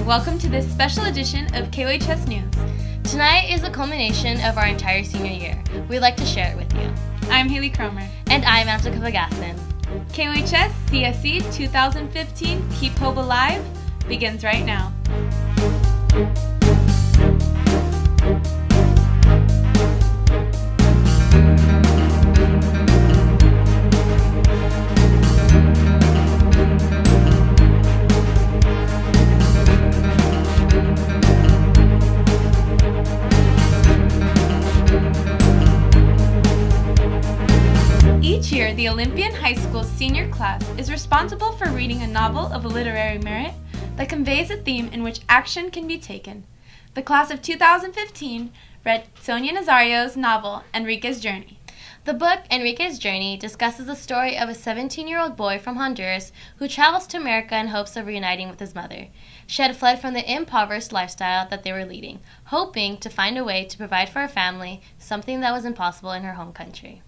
welcome to this special edition of KOHS News. Tonight is the culmination of our entire senior year. We'd like to share it with you. I'm Haley Cromer. And I'm Angelica Vagasson. KOHS CSE 2015 Keep Hope Alive begins right now. Each year, the Olympian High School senior class is responsible for reading a novel of literary merit that conveys a theme in which action can be taken. The class of 2015 read Sonia Nazario's novel, Enrique's Journey. The book, Enrique's Journey, discusses the story of a 17-year-old boy from Honduras who travels to America in hopes of reuniting with his mother. She had fled from the impoverished lifestyle that they were leading, hoping to find a way to provide for her family, something that was impossible in her home country.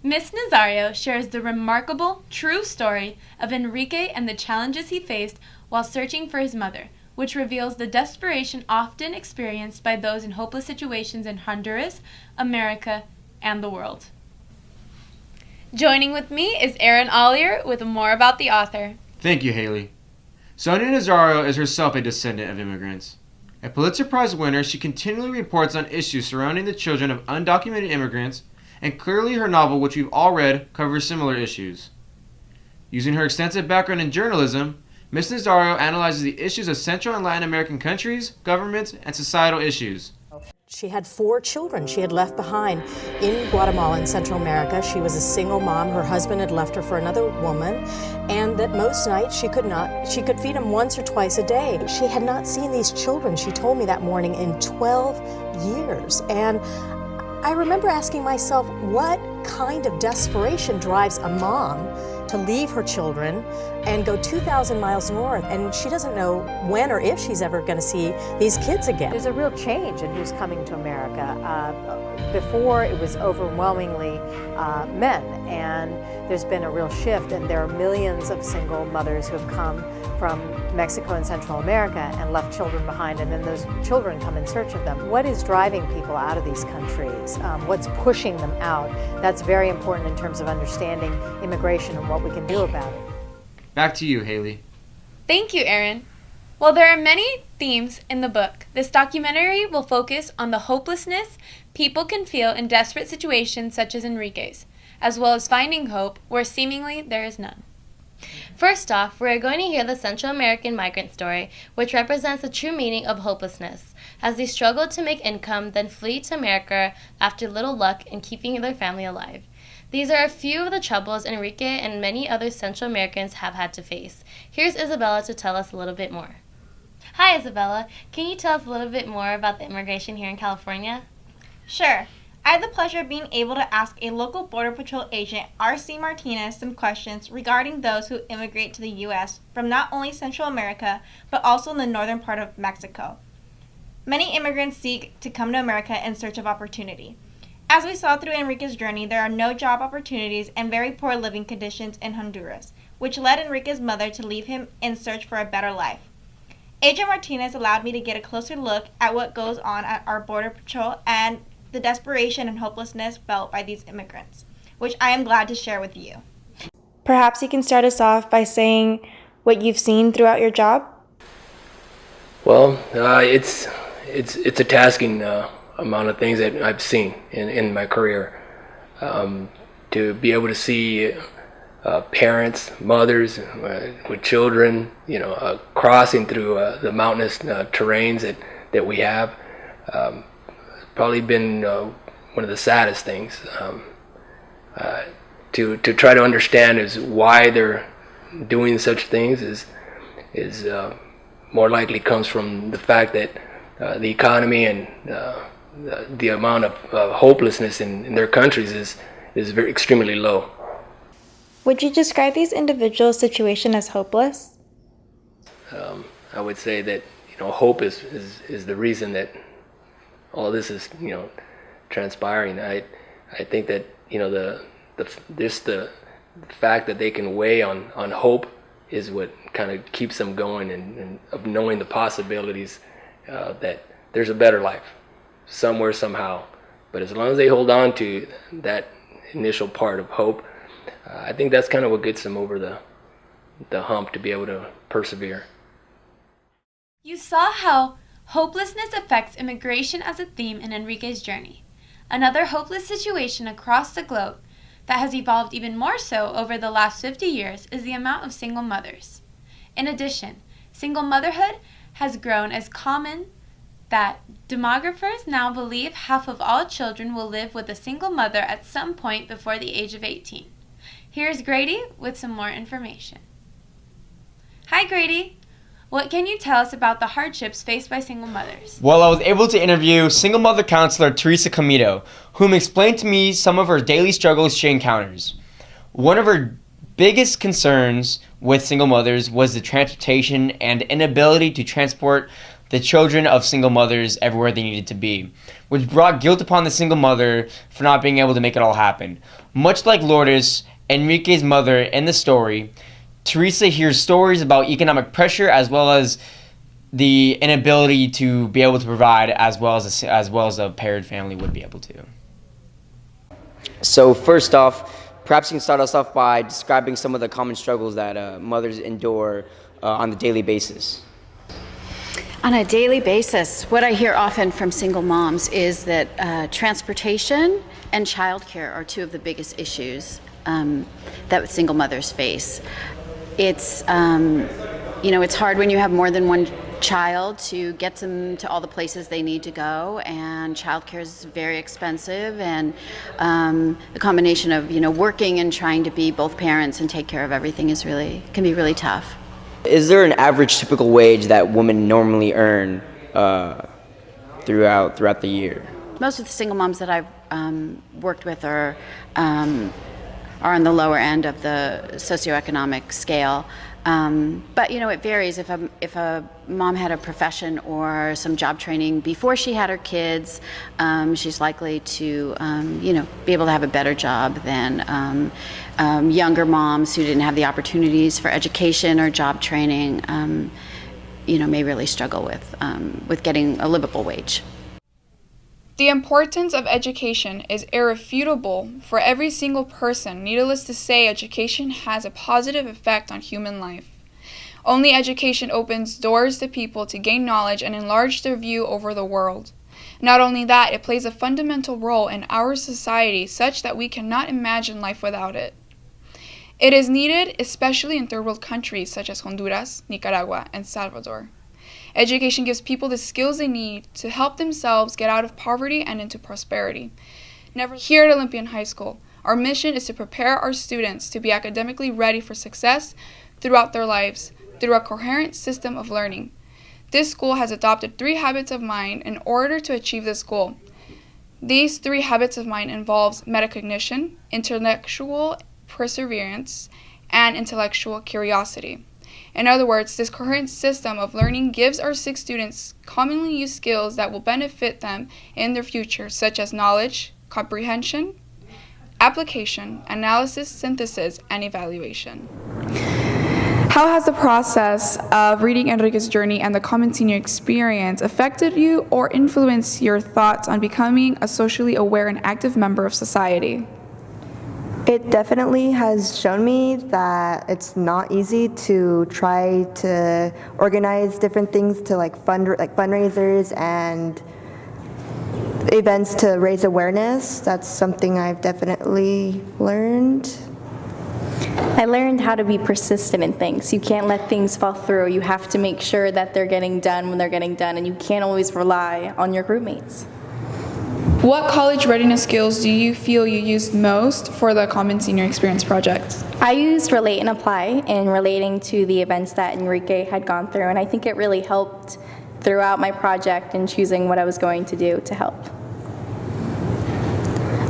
Miss Nazario shares the remarkable, true story of Enrique and the challenges he faced while searching for his mother, which reveals the desperation often experienced by those in hopeless situations in Honduras, America, and the world. Joining with me is Aaron Ollier with more about the author. Thank you, Haley. Sonia Nazario is herself a descendant of immigrants. A Pulitzer Prize winner, she continually reports on issues surrounding the children of undocumented immigrants, and clearly her novel, which we've all read, covers similar issues. Using her extensive background in journalism, Ms. Nazario analyzes the issues of Central and Latin American countries, governments, and societal issues. She had 4 children she had left behind in Guatemala and Central America. She was a single mom. Her husband had left her for another woman, and that most nights she could feed them once or twice a day. She had not seen these children, she told me that morning, in 12 years. And I remember asking myself, what kind of desperation drives a mom to leave her children and go 2,000 miles north, and she doesn't know when or if she's ever going to see these kids again. There's a real change in who's coming to America. Before, it was overwhelmingly men, and there's been a real shift, and there are millions of single mothers who have come from Mexico and Central America and left children behind, and then those children come in search of them. What is driving people out of these countries? What's pushing them out? That's very important in terms of understanding immigration and what we can do about it. Back to you, Haley. Thank you, Aaron. While there are many themes in the book, this documentary will focus on the hopelessness people can feel in desperate situations such as Enrique's, as well as finding hope where seemingly there is none. First off, we are going to hear the Central American migrant story, which represents the true meaning of hopelessness, as they struggle to make income, then flee to America after little luck in keeping their family alive. These are a few of the troubles Enrique and many other Central Americans have had to face. Here's Isabella to tell us a little bit more. Hi, Isabella. Can you tell us a little bit more about the immigration here in California? Sure. I had the pleasure of being able to ask a local Border Patrol agent, R.C. Martinez, some questions regarding those who immigrate to the U.S. from not only Central America, but also in the northern part of Mexico. Many immigrants seek to come to America in search of opportunity. As we saw through Enrique's journey, there are no job opportunities and very poor living conditions in Honduras, which led Enrique's mother to leave him in search for a better life. Agent Martinez allowed me to get a closer look at what goes on at our Border Patrol and the desperation and hopelessness felt by these immigrants, which I am glad to share with you. Perhaps you can start us off by saying what you've seen throughout your job? Well, it's a tasking amount of things that I've seen in my career. To be able to see parents, mothers with children, crossing through the mountainous terrains that we have, probably been one of the saddest things. To try to understand is why they're doing such things is more likely comes from the fact that the economy and the amount of hopelessness in their countries is very extremely low. Would you describe these individuals' situation as hopeless? I would say that hope is the reason that all this is transpiring. I think that the fact that they can weigh on hope is what kind of keeps them going, and of knowing the possibilities that there's a better life somewhere, somehow. But as long as they hold on to that initial part of hope, I think that's kind of what gets them over the hump to be able to persevere. You saw how hopelessness affects immigration as a theme in Enrique's journey. Another hopeless situation across the globe that has evolved even more so over the last 50 years is the amount of single mothers. In addition, single motherhood has grown as common that demographers now believe half of all children will live with a single mother at some point before the age of 18. Here's Grady with some more information. Hi Grady! What can you tell us about the hardships faced by single mothers? Well, I was able to interview single mother counselor Teresa Comito, whom explained to me some of her daily struggles she encounters. One of her biggest concerns with single mothers was the transportation and inability to transport the children of single mothers everywhere they needed to be, which brought guilt upon the single mother for not being able to make it all happen. Much like Lourdes, Enrique's mother in the story, Teresa hears stories about economic pressure as well as the inability to be able to provide as well as a paired family would be able to. So first off, perhaps you can start us off by describing some of the common struggles that mothers endure on a daily basis. On a daily basis, what I hear often from single moms is that transportation and childcare are two of the biggest issues that single mothers face. It's it's hard when you have more than one child to get them to all the places they need to go, and childcare is very expensive, and the combination of working and trying to be both parents and take care of everything can be really tough. Is there an average typical wage that women normally earn throughout the year? Most of the single moms that I've worked with are on the lower end of the socioeconomic scale. But it varies. If a mom had a profession or some job training before she had her kids, she's likely to be able to have a better job than younger moms who didn't have the opportunities for education or job training. May really struggle with getting a livable wage. The importance of education is irrefutable for every single person. Needless to say, education has a positive effect on human life. Only education opens doors to people to gain knowledge and enlarge their view over the world. Not only that, it plays a fundamental role in our society such that we cannot imagine life without it. It is needed especially in third world countries such as Honduras, Nicaragua, and Salvador. Education gives people the skills they need to help themselves get out of poverty and into prosperity. Here at Olympian High School, our mission is to prepare our students to be academically ready for success throughout their lives through a coherent system of learning. This school has adopted 3 habits of mind in order to achieve this goal. These 3 habits of mind involves metacognition, intellectual perseverance, and intellectual curiosity. In other words, this coherent system of learning gives our 6 students commonly used skills that will benefit them in their future, such as knowledge, comprehension, application, analysis, synthesis, and evaluation. How has the process of reading Enrique's journey and the Common Senior experience affected you or influenced your thoughts on becoming a socially aware and active member of society? It definitely has shown me that it's not easy to try to organize different things to like fundraisers and events to raise awareness. That's something I've definitely learned. I learned how to be persistent in things. You can't let things fall through. You have to make sure that they're getting done when they're getting done, and you can't always rely on your groupmates. What college readiness skills do you feel you used most for the Common Senior Experience project? I used Relate and Apply in relating to the events that Enrique had gone through, and I think it really helped throughout my project in choosing what I was going to do to help.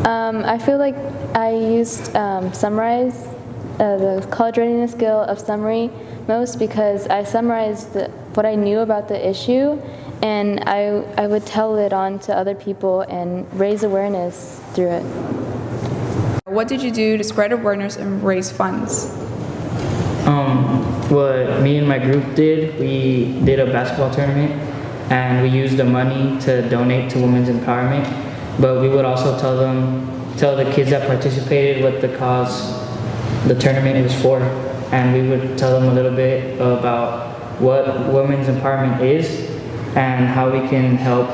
I feel like I used Summarize, the college readiness skill of summary, most because I summarized what I knew about the issue, and I would tell it on to other people and raise awareness through it. What did you do to spread awareness and raise funds? What me and my group did, we did a basketball tournament and we used the money to donate to women's empowerment, but we would also tell the kids that participated what the cause the tournament was for, and we would tell them a little bit about what women's empowerment is and how we can help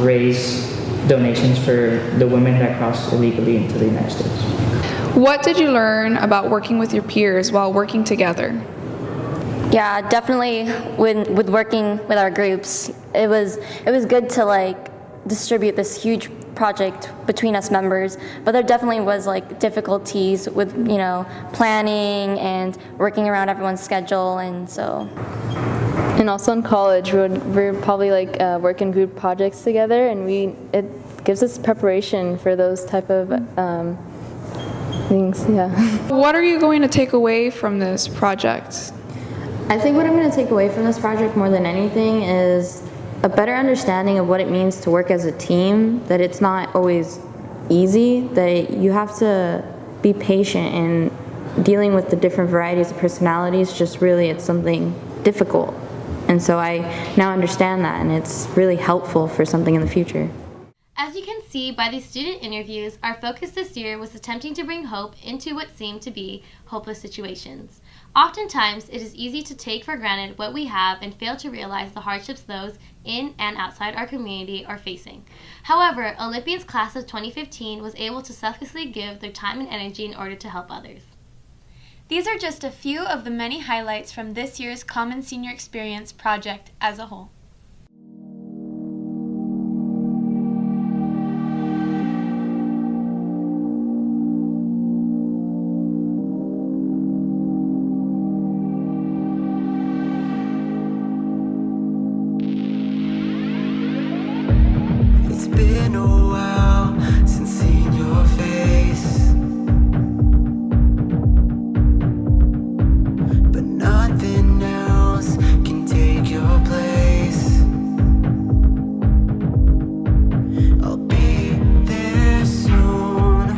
raise donations for the women that cross illegally into the United States. What did you learn about working with your peers while working together? Yeah, definitely with working with our groups, it was good to like distribute this huge project between us members, but there definitely was like difficulties with, you know, planning and working around everyone's schedule, and so. And also in college, we're probably like work in group projects together, and it gives us preparation for those type of things. Yeah. What are you going to take away from this project? I think what I'm going to take away from this project more than anything is a better understanding of what it means to work as a team, that it's not always easy, that you have to be patient in dealing with the different varieties of personalities. Just really, it's something difficult. And so I now understand that, and it's really helpful for something in the future. As you can see by these student interviews, our focus this year was attempting to bring hope into what seemed to be hopeless situations. Oftentimes, it is easy to take for granted what we have and fail to realize the hardships those in and outside our community are facing. However, Olympians class of 2015 was able to selflessly give their time and energy in order to help others. These are just a few of the many highlights from this year's Common Senior Experience project as a whole. It's been a while since seeing your face, but nothing else can take your place. I'll be there soon.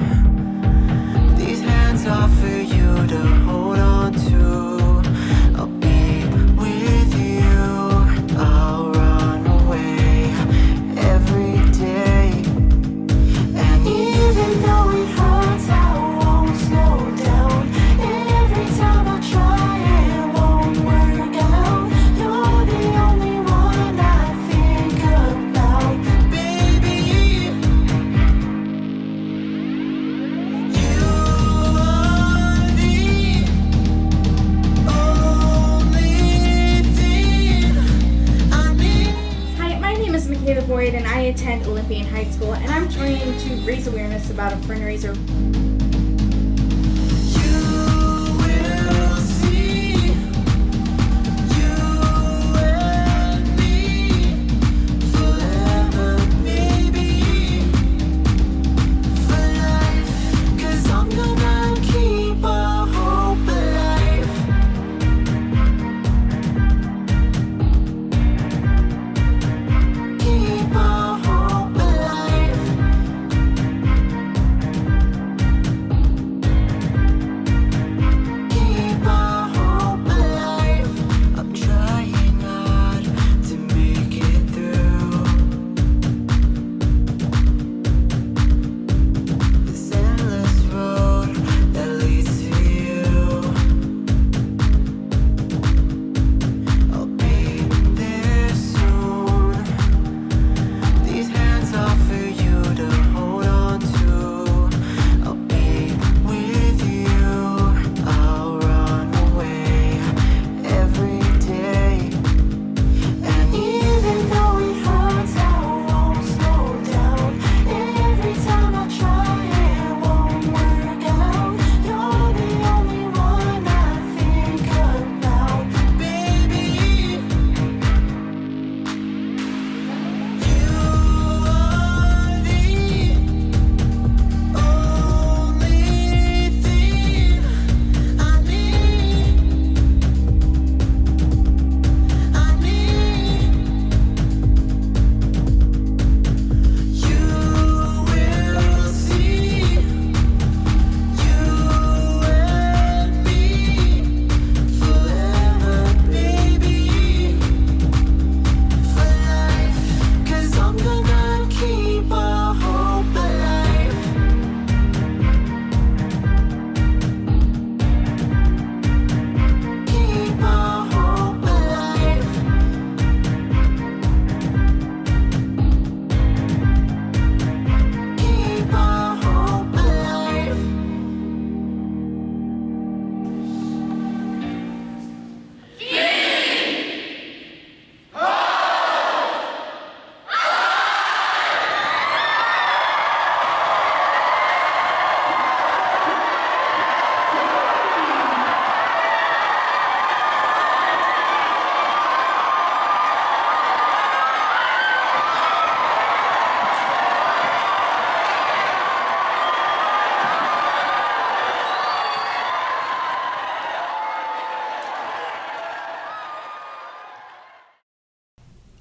These hands are for you to hold on to. I'll be with you. I'll run away every day. And even though it hurts, I won't slow down. Every time I try, it won't work out. You're the only one I think about, baby. You are the only thing I need. Hi, my name is Michaela Boyd, and I attend Olympian High School, and I'm trying to raise awareness about a fundraiser. We'll see. You and me forever, maybe for life. 'Cause I'm gonna keep our hope alive. Keep our hope alive.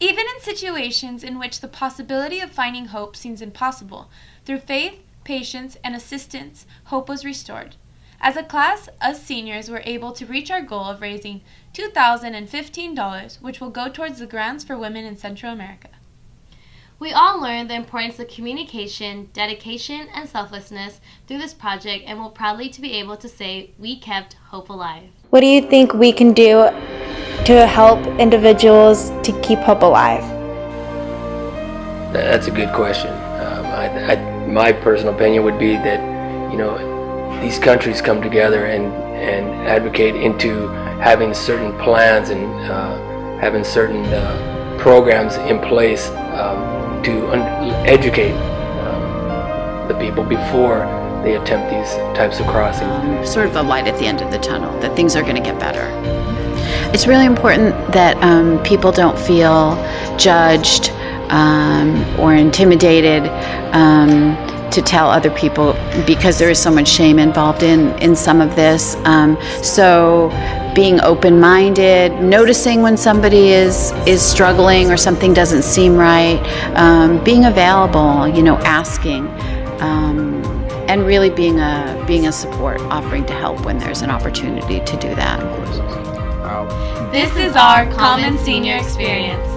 Even in situations in which the possibility of finding hope seems impossible, through faith, patience, and assistance, hope was restored. As a class, us seniors were able to reach our goal of raising $2,015, which will go towards the Grants for Women in Central America. We all learned the importance of communication, dedication, and selflessness through this project and will proudly to be able to say we kept hope alive. What do you think we can do to help individuals to keep hope alive? That's a good question. My personal opinion would be that, these countries come together and advocate into having certain plans and having certain programs in place to educate the people before they attempt these types of crossings. Sort of the light at the end of the tunnel, that things are going to get better. It's really important that people don't feel judged or intimidated to tell other people, because there is so much shame involved in some of this. So being open-minded, noticing when somebody is struggling or something doesn't seem right, being available, asking, and really being a support, offering to help when there's an opportunity to do that. This is our Common Senior Experience.